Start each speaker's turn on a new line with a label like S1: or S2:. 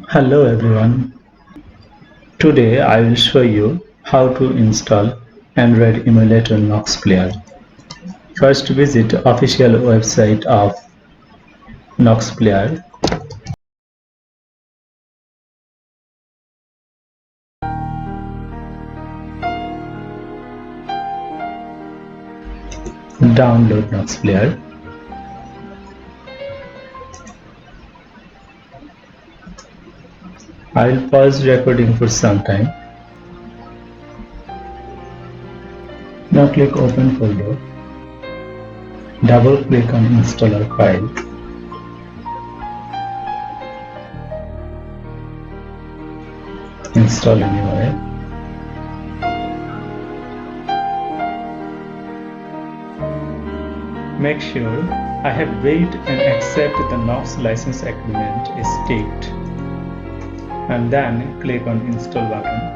S1: Hello everyone. Today I will show you how to install Android Emulator Nox Player. First visit official website of Nox Player. Download Nox Player. I will pause recording for some time. Now click open folder. Double click on installer file. Install anywhere. Make sure I have read and accept the Nox license agreement is ticked, and then click on install button.